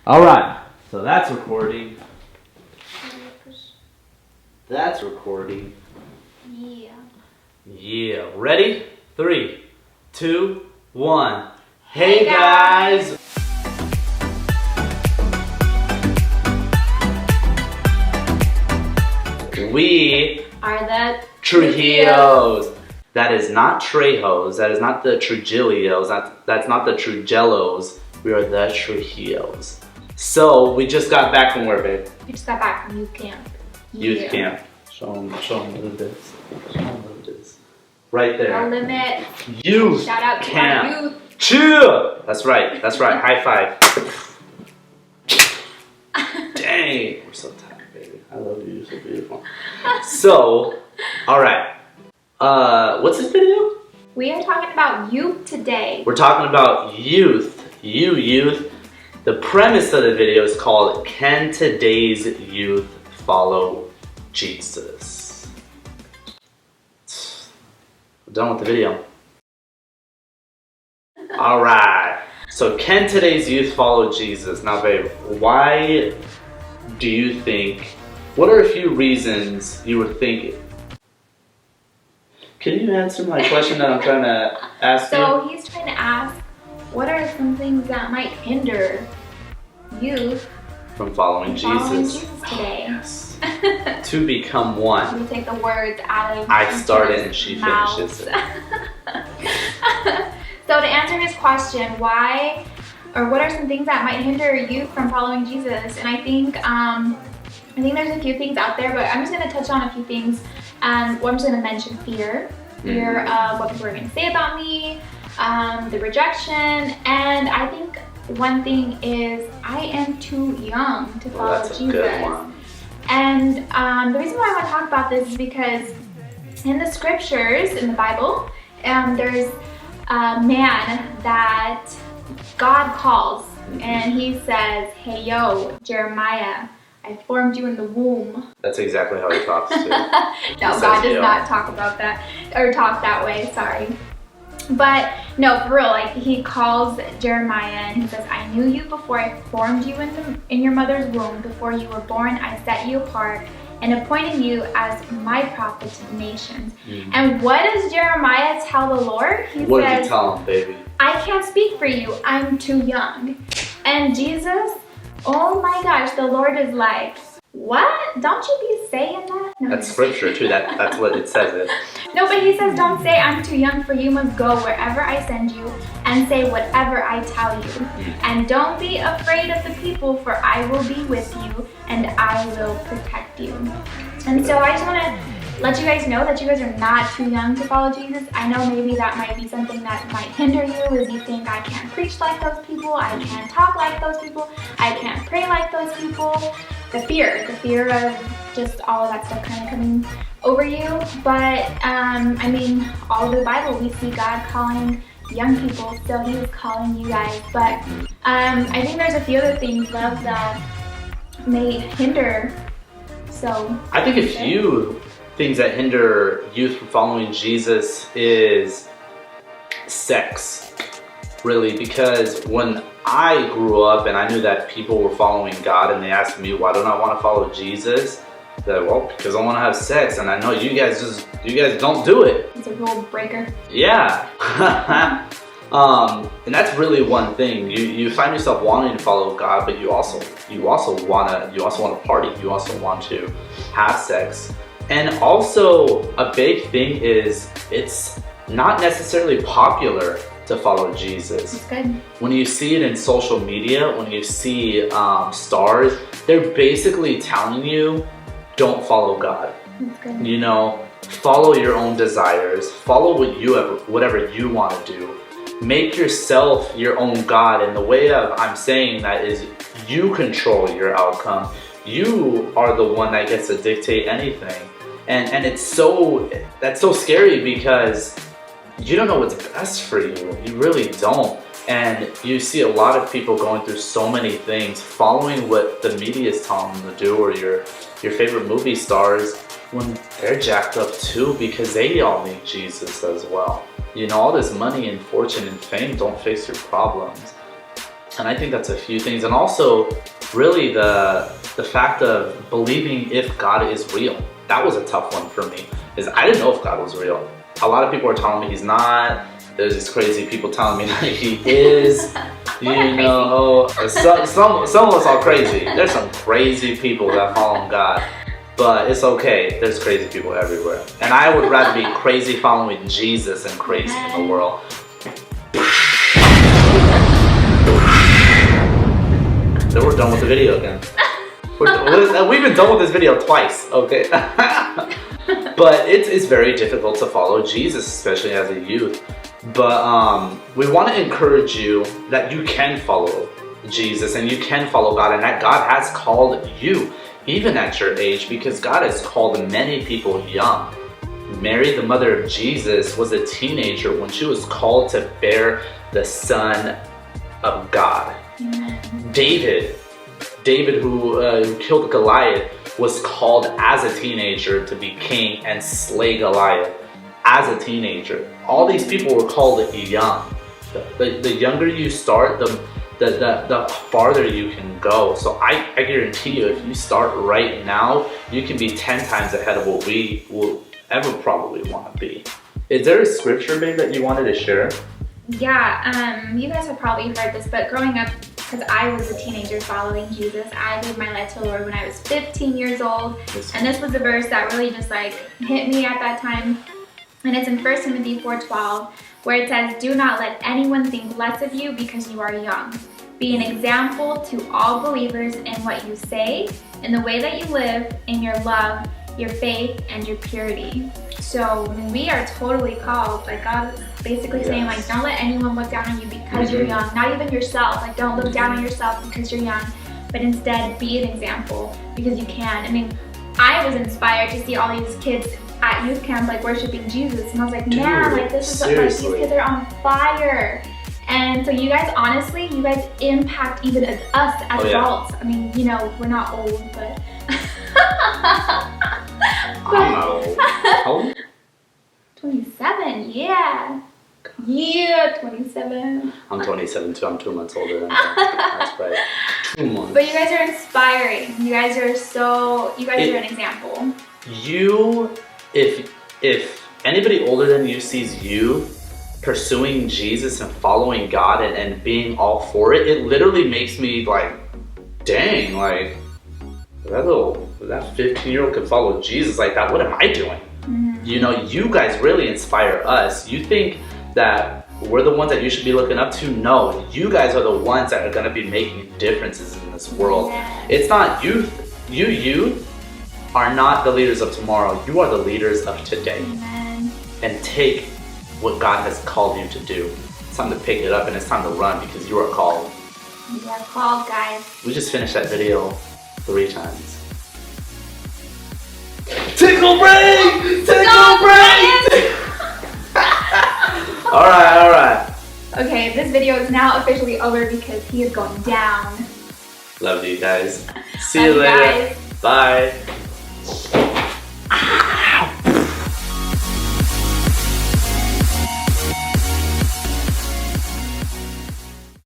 Alright, so that's recording. That's recording. Yeah. Yeah, ready? 3, 2, 1. Hey, Hey guys! We Are the Trujillos. That is not Trejos. That is not the Trujillos. That's not the Trujellos. We are the Trujillos. So we just got back from where, babe? We just got back from youth camp. Youth camp. Show them what it is. Show them what it is. Right No there. limit. Youth Shout out to camp. our youth. Cheer! That's right. That's right. High five. Dang. We're so tired, baby. I love you. You're so beautiful. So, all right. What's this video? We are talking about youth today. We're talking about youth. Youth. The premise of the video is called Can Today's Youth Follow Jesus? We're done with the video. Alright. So can today's youth follow Jesus? Now babe, why do you think, what are a few reasons you would think? Can you answer my question that I'm trying to ask you? So he's trying to ask, what are some things that might hinder youth From following following Jesus. Jesus today? Yes. To become one. We take the words out of I started and she mouths. finishes it. So to answer his question, why or what are some things that might hinder youth from following Jesus? And I think there's a few things out there, but I'm just going to touch on a few things. I'm just going to mention fear of what people are going to say about me, the rejection, and I think one thing is I am too young to follow That's a Jesus. good one. And the reason why I want to talk about this is because in the scriptures, in the Bible, there's a man that God calls and he says, "Hey yo, Jeremiah, I formed you in the womb." That's exactly how he talks too. No, God does not talk about that or talk that way, sorry. But no, for real, like he calls Jeremiah and he says, "I knew you before I formed you in your mother's womb. Before you were born, I set you apart and appointed you as my prophet to the nations." And what does Jeremiah tell the Lord? What did he tell him, baby? "I can't speak for you. I'm too young." And Jesus, oh my gosh, the Lord is like, "What? Don't you be saying that?" No, That's scripture too. That's what it says. It. No, but he says, "Don't say I'm too young, for you must go wherever I send you and say whatever I tell you. And don't be afraid of the people, for I will be with you and I will protect you." And so I just want to let you guys know that you guys are not too young to follow Jesus. I know maybe that might be something that might hinder you, is you think, I can't preach like those people, I can't talk like those people, I can't pray like those people. The fear of just all of that stuff kind of coming over you. But I mean, all over the Bible we see God calling young people, so he was calling you guys. But I think there's a few other things, love, that may hinder. So I think a few things that hinder youth from following Jesus is sex, really, because when I grew up and I knew that people were following God and they asked me, why don't I want to follow Jesus? That, well, because I want to have sex, and I know you guys don't do it. It's a rule breaker. Yeah. And that's really one thing. You find yourself wanting to follow God, but you also want to party. You also want to have sex. And also a big thing is it's not necessarily popular to follow Jesus. It's good. When you see it in social media, when you see stars, they're basically telling you, don't follow God. It's good. You know, follow your own desires, follow whatever you want to do. Make yourself your own God, and the way I'm saying that is you control your outcome. You are the one that gets to dictate anything. And that's so scary because you don't know what's best for you. You really don't. And you see a lot of people going through so many things, following what the media is telling them to do, or your favorite movie stars, when they're jacked up too, because they all need Jesus as well. You know, all this money and fortune and fame don't fix your problems. And I think that's a few things. And also, really, the fact of believing if God is real. That was a tough one for me, is I didn't know if God was real. A lot of people are telling me he's not. There's these crazy people telling me that he is. You know, some of us are crazy. There's some crazy people that follow God. But it's okay, there's crazy people everywhere. And I would rather be crazy following Jesus than crazy in the world. Then we're done with the video again. We've been done with this video twice, okay? But it's very difficult to follow Jesus, especially as a youth. But we want to encourage you that you can follow Jesus and you can follow God, and that God has called you, even at your age, because God has called many people young. Mary, the mother of Jesus, was a teenager when she was called to bear the Son of God. David, who killed Goliath, was called as a teenager to be king and slay Goliath as a teenager. All these people were called young. The younger you start, the farther you can go. So I guarantee you, if you start right now, you can be 10 times ahead of what we will ever probably want to be. Is there a scripture, babe, that you wanted to share? Yeah, you guys have probably heard this, but growing up, because I was a teenager following Jesus, I gave my life to the Lord when I was 15 years old. And this was a verse that really just like hit me at that time. And it's in 1 Timothy 4:12, where it says, "Do not let anyone think less of you because you are young. Be an example to all believers in what you say, in the way that you live, in your love, your faith, and your purity." So we are totally called. Like God is basically saying, like, don't let anyone look down on you because you're young. Not even yourself. Like, don't look down on yourself because you're young, but instead be an example because you can. I mean, I was inspired to see all these kids at youth camp like worshiping Jesus, and I was like, man, like this is like these kids are on fire. And so you guys, honestly, you guys impact even us as adults. I mean, you know, we're not old, but I'm not old. How old? 27, yeah. Yeah, 27. I'm 27 too. I'm 2 months older than that. That's right. 2 months. But you guys are inspiring. You guys are an example. If anybody older than you sees you pursuing Jesus and following God and being all for it, it literally makes me like, dang, like that 15-year-old can follow Jesus like that. What am I doing? You know, you guys really inspire us. You think that we're the ones that you should be looking up to? No, you guys are the ones that are going to be making differences in this world. It's not youth. You are not the leaders of tomorrow. You are the leaders of today. Amen. And take what God has called you to do. It's time to pick it up and it's time to run because you are called. You are called, guys. We just finished that video 3 times. Tickle brain! Tickle brain! Alright. Okay, this video is now officially over because he is going down. Love you guys. See you later. Guys. Bye.